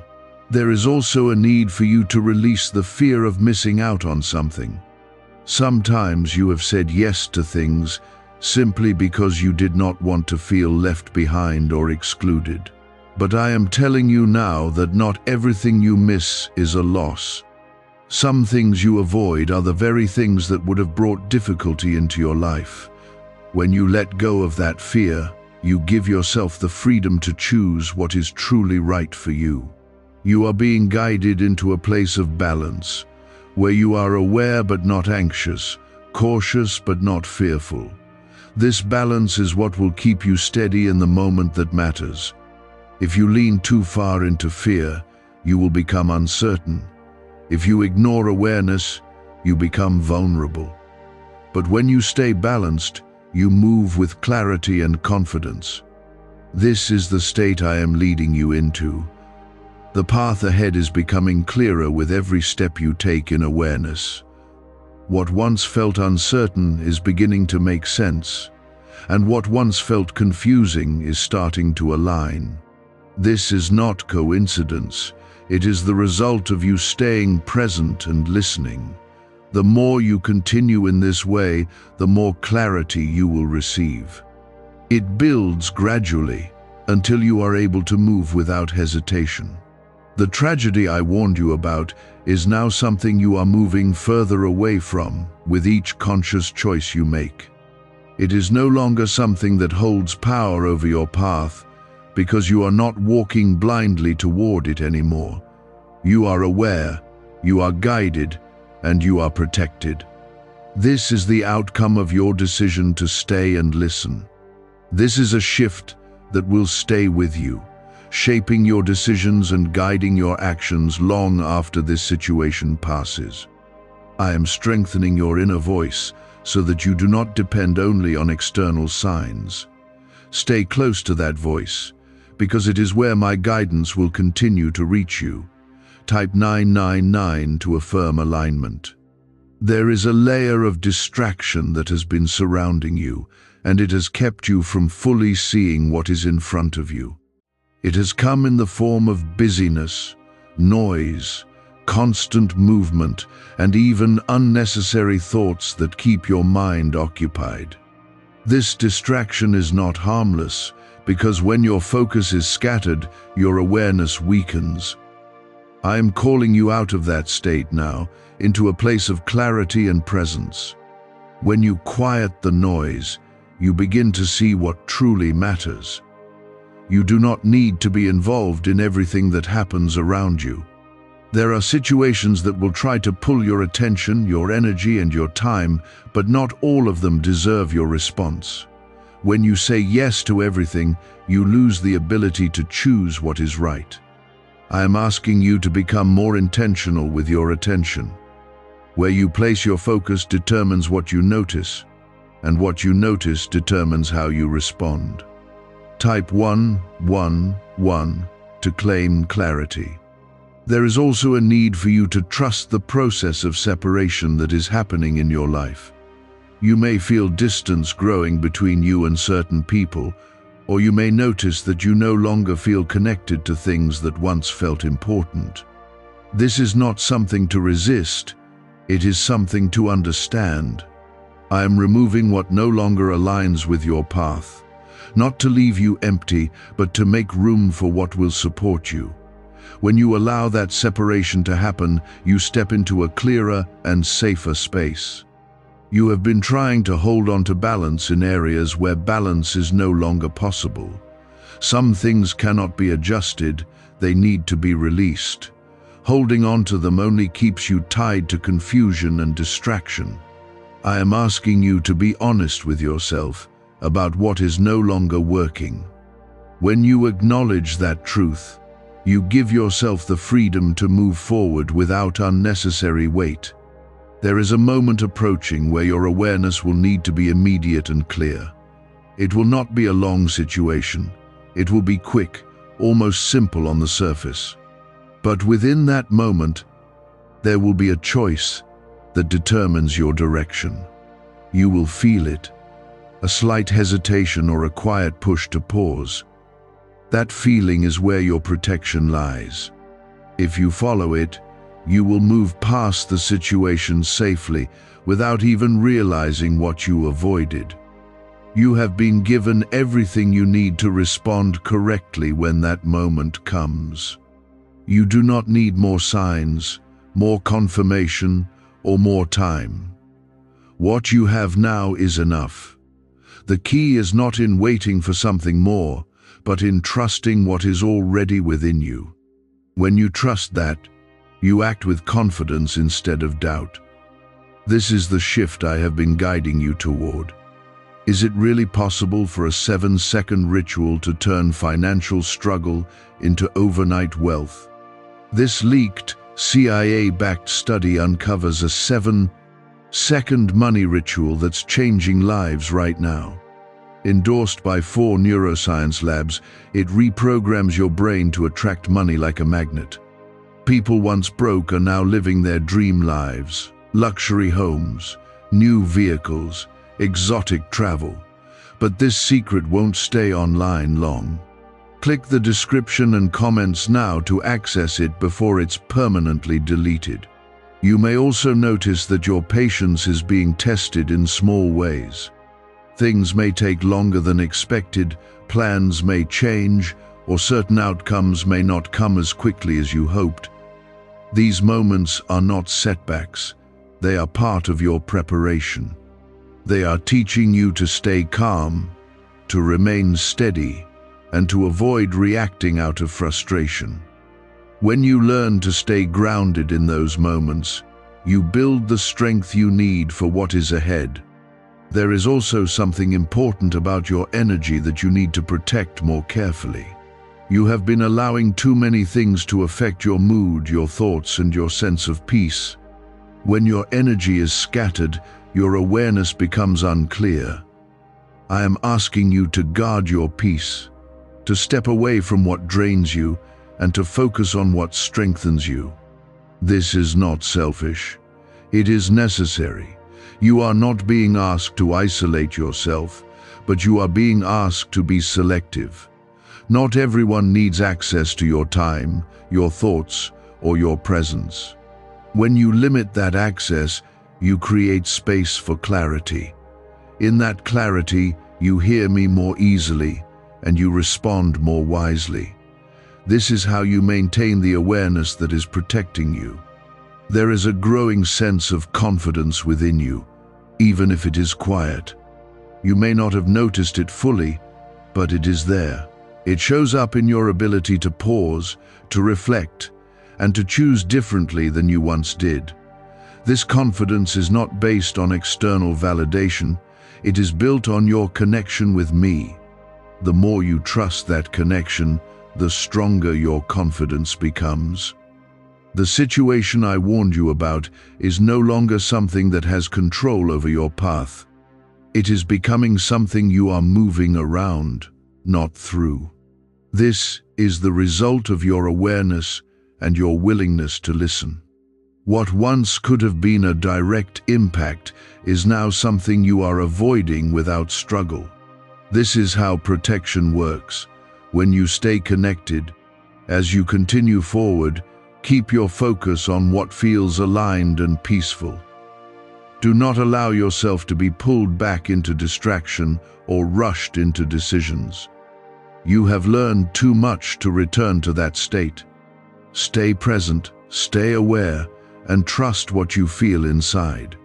S1: There is also a need for you to release the fear of missing out on something. Sometimes you have said yes to things simply because you did not want to feel left behind or excluded. But I am telling you now that not everything you miss is a loss. Some things you avoid are the very things that would have brought difficulty into your life. When you let go of that fear, you give yourself the freedom to choose what is truly right for you. You are being guided into a place of balance, where you are aware but not anxious, cautious but not fearful. This balance is what will keep you steady in the moment that matters. If you lean too far into fear, you will become uncertain. If you ignore awareness, you become vulnerable. But when you stay balanced, you move with clarity and confidence. This is the state I am leading you into. The path ahead is becoming clearer with every step you take in awareness. What once felt uncertain is beginning to make sense, and what once felt confusing is starting to align. This is not coincidence. It is the result of you staying present and listening. The more you continue in this way, the more clarity you will receive. It builds gradually until you are able to move without hesitation. The tragedy I warned you about is now something you are moving further away from with each conscious choice you make. It is no longer something that holds power over your path because you are not walking blindly toward it anymore. You are aware, you are guided, and you are protected. This is the outcome of your decision to stay and listen. This is a shift that will stay with you, shaping your decisions and guiding your actions long after this situation passes. I am strengthening your inner voice so that you do not depend only on external signs. Stay close to that voice, because it is where my guidance will continue to reach you. Type 999 to affirm alignment. There is a layer of distraction that has been surrounding you, and it has kept you from fully seeing what is in front of you. It has come in the form of busyness, noise, constant movement, and even unnecessary thoughts that keep your mind occupied. This distraction is not harmless, because when your focus is scattered, your awareness weakens. I am calling you out of that state now, into a place of clarity and presence. When you quiet the noise, you begin to see what truly matters. You do not need to be involved in everything that happens around you. There are situations that will try to pull your attention, your energy, and your time, but not all of them deserve your response. When you say yes to everything, you lose the ability to choose what is right. I am asking you to become more intentional with your attention. Where you place your focus determines what you notice, and what you notice determines how you respond. Type 111 to claim clarity. There is also a need for you to trust the process of separation that is happening in your life. You may feel distance growing between you and certain people, or you may notice that you no longer feel connected to things that once felt important. This is not something to resist, it is something to understand. I am removing what no longer aligns with your path, not to leave you empty, but to make room for what will support you. When you allow that separation to happen, you step into a clearer and safer space. You have been trying to hold on to balance in areas where balance is no longer possible. Some things cannot be adjusted, they need to be released. Holding on to them only keeps you tied to confusion and distraction. I am asking you to be honest with yourself about what is no longer working. When you acknowledge that truth, you give yourself the freedom to move forward without unnecessary weight. There is a moment approaching where your awareness will need to be immediate and clear. It will not be a long situation. It will be quick, almost simple on the surface. But within that moment, there will be a choice that determines your direction. You will feel it, a slight hesitation or a quiet push to pause. That feeling is where your protection lies. If you follow it, you will move past the situation safely without even realizing what you avoided. You have been given everything you need to respond correctly when that moment comes. You do not need more signs, more confirmation, or more time. What you have now is enough. The key is not in waiting for something more, but in trusting what is already within you. When you trust that, you act with confidence instead of doubt. This is the shift I have been guiding you toward. Is it really possible for a 7-second ritual to turn financial struggle into overnight wealth? This leaked, CIA-backed study uncovers a 7-second money ritual that's changing lives right now. Endorsed by 4 neuroscience labs, it reprograms your brain to attract money like a magnet. People once broke are now living their dream lives. Luxury homes, new vehicles, exotic travel. But this secret won't stay online long. Click the description and comments now to access it before it's permanently deleted. You may also notice that your patience is being tested in small ways. Things may take longer than expected, plans may change, or certain outcomes may not come as quickly as you hoped. These moments are not setbacks, they are part of your preparation. They are teaching you to stay calm, to remain steady, and to avoid reacting out of frustration. When you learn to stay grounded in those moments, you build the strength you need for what is ahead. There is also something important about your energy that you need to protect more carefully. You have been allowing too many things to affect your mood, your thoughts, and your sense of peace. When your energy is scattered, your awareness becomes unclear. I am asking you to guard your peace, to step away from what drains you, and to focus on what strengthens you. This is not selfish. It is necessary. You are not being asked to isolate yourself, but you are being asked to be selective. Not everyone needs access to your time, your thoughts, or your presence. When you limit that access, you create space for clarity. In that clarity, you hear me more easily, and you respond more wisely. This is how you maintain the awareness that is protecting you. There is a growing sense of confidence within you, even if it is quiet. You may not have noticed it fully, but it is there. It shows up in your ability to pause, to reflect, and to choose differently than you once did. This confidence is not based on external validation, it is built on your connection with me. The more you trust that connection, the stronger your confidence becomes. The situation I warned you about is no longer something that has control over your path. It is becoming something you are moving around, not through. This is the result of your awareness and your willingness to listen. What once could have been a direct impact is now something you are avoiding without struggle. This is how protection works. When you stay connected, as you continue forward, keep your focus on what feels aligned and peaceful. Do not allow yourself to be pulled back into distraction or rushed into decisions. You have learned too much to return to that state. Stay present, stay aware, and trust what you feel inside.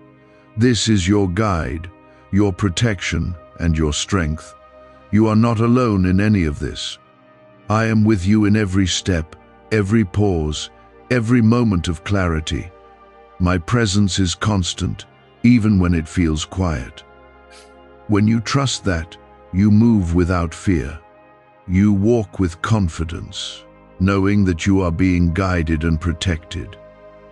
S1: This is your guide, your protection, and your strength. You are not alone in any of this. I am with you in every step, every pause, every moment of clarity. My presence is constant, even when it feels quiet. When you trust that, you move without fear. You walk with confidence, knowing that you are being guided and protected.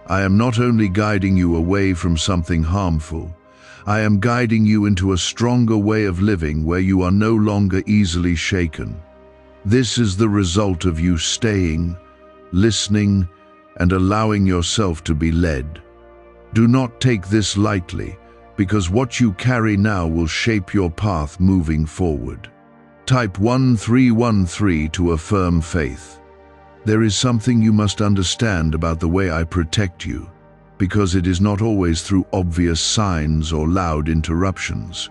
S1: I am not only guiding you away from something harmful, I am guiding you into a stronger way of living where you are no longer easily shaken. This is the result of you staying, listening, and allowing yourself to be led. Do not take this lightly, because what you carry now will shape your path moving forward. Type 1313 to affirm faith. There is something you must understand about the way I protect you, because it is not always through obvious signs or loud interruptions.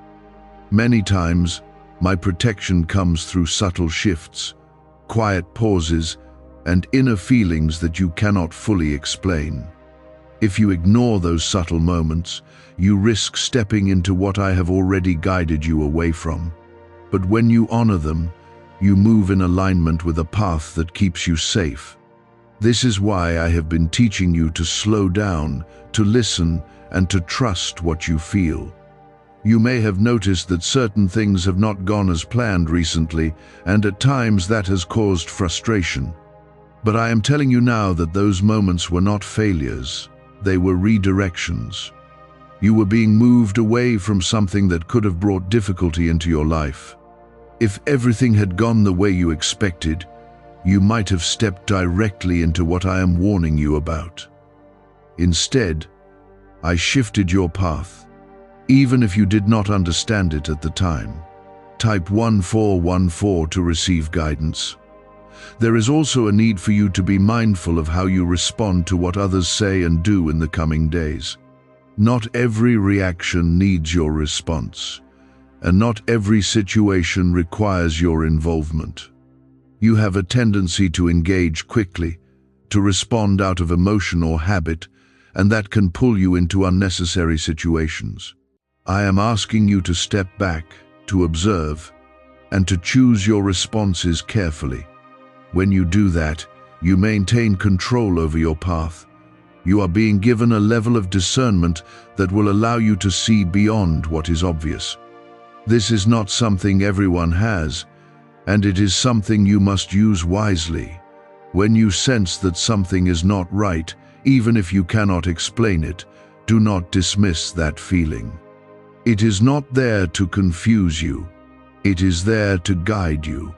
S1: Many times, my protection comes through subtle shifts, quiet pauses, and inner feelings that you cannot fully explain. If you ignore those subtle moments, you risk stepping into what I have already guided you away from. But when you honor them, you move in alignment with a path that keeps you safe. This is why I have been teaching you to slow down, to listen, and to trust what you feel. You may have noticed that certain things have not gone as planned recently, and at times that has caused frustration. But I am telling you now that those moments were not failures, they were redirections. You were being moved away from something that could have brought difficulty into your life. If everything had gone the way you expected, you might have stepped directly into what I am warning you about. Instead, I shifted your path, even if you did not understand it at the time. Type 1414 to receive guidance. There is also a need for you to be mindful of how you respond to what others say and do in the coming days. Not every reaction needs your response, and not every situation requires your involvement. You have a tendency to engage quickly, to respond out of emotion or habit, and that can pull you into unnecessary situations. I am asking you to step back, to observe, and to choose your responses carefully. When you do that, you maintain control over your path. You are being given a level of discernment that will allow you to see beyond what is obvious. This is not something everyone has, and it is something you must use wisely. When you sense that something is not right, even if you cannot explain it, do not dismiss that feeling. It is not there to confuse you. It is there to guide you.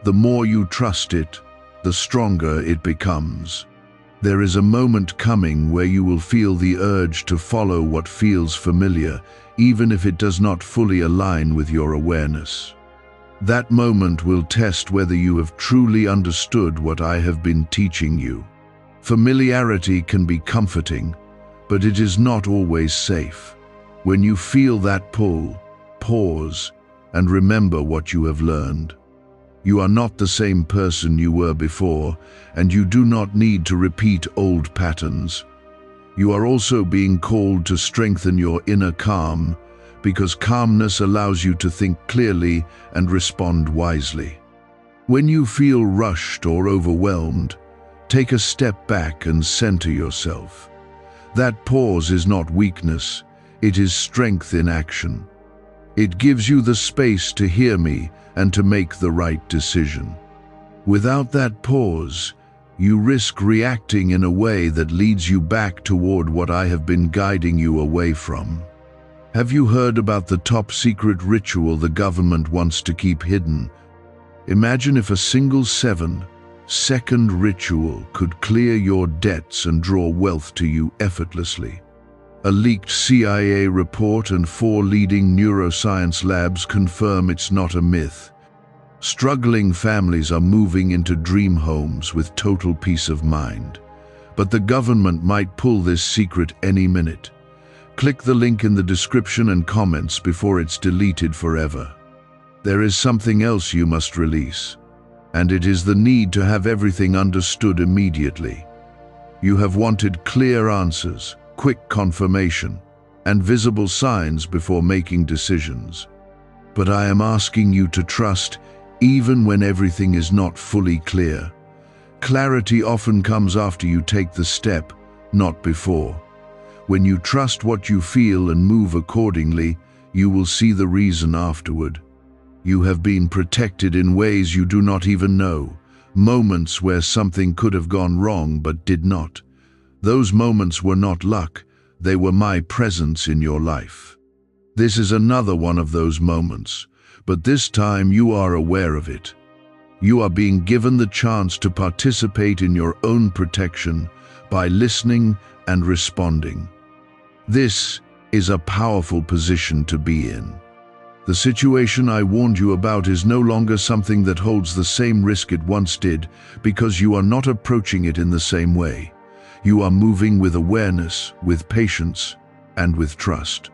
S1: The more you trust it, the stronger it becomes. There is a moment coming where you will feel the urge to follow what feels familiar, even if it does not fully align with your awareness. That moment will test whether you have truly understood what I have been teaching you. Familiarity can be comforting, but it is not always safe. When you feel that pull, pause and remember what you have learned. You are not the same person you were before, and you do not need to repeat old patterns. You are also being called to strengthen your inner calm, because calmness allows you to think clearly and respond wisely. When you feel rushed or overwhelmed, take a step back and center yourself. That pause is not weakness, it is strength in action. It gives you the space to hear me and to make the right decision. Without that pause, you risk reacting in a way that leads you back toward what I have been guiding you away from. Have you heard about the top secret ritual the government wants to keep hidden? Imagine if a single 7-second ritual could clear your debts and draw wealth to you effortlessly. A leaked CIA report and 4 leading neuroscience labs confirm it's not a myth. Struggling families are moving into dream homes with total peace of mind. But the government might pull this secret any minute. Click the link in the description and comments before it's deleted forever. There is something else you must release, and it is the need to have everything understood immediately. You have wanted clear answers, quick confirmation, and visible signs before making decisions. But I am asking you to trust even when everything is not fully clear. Clarity often comes after you take the step, not before. When you trust what you feel and move accordingly, you will see the reason afterward. You have been protected in ways you do not even know, moments where something could have gone wrong but did not. Those moments were not luck, they were my presence in your life. This is another one of those moments, but this time you are aware of it. You are being given the chance to participate in your own protection by listening and responding. This is a powerful position to be in. The situation I warned you about is no longer something that holds the same risk it once did, because you are not approaching it in the same way. You are moving with awareness, with patience, and with trust.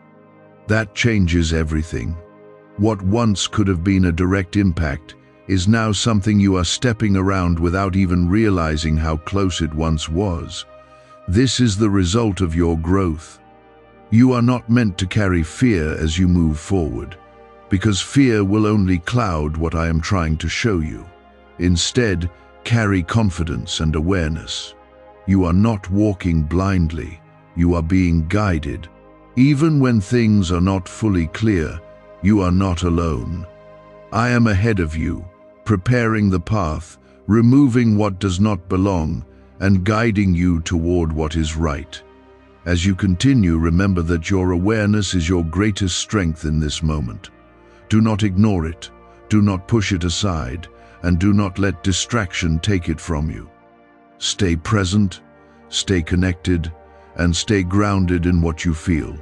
S1: That changes everything. What once could have been a direct impact is now something you are stepping around without even realizing how close it once was. This is the result of your growth. You are not meant to carry fear as you move forward, because fear will only cloud what I am trying to show you. Instead, carry confidence and awareness. You are not walking blindly, you are being guided. Even when things are not fully clear, you are not alone. I am ahead of you, preparing the path, removing what does not belong, and guiding you toward what is right. As you continue, remember that your awareness is your greatest strength in this moment. Do not ignore it, do not push it aside, and do not let distraction take it from you. Stay present, stay connected, and stay grounded in what you feel.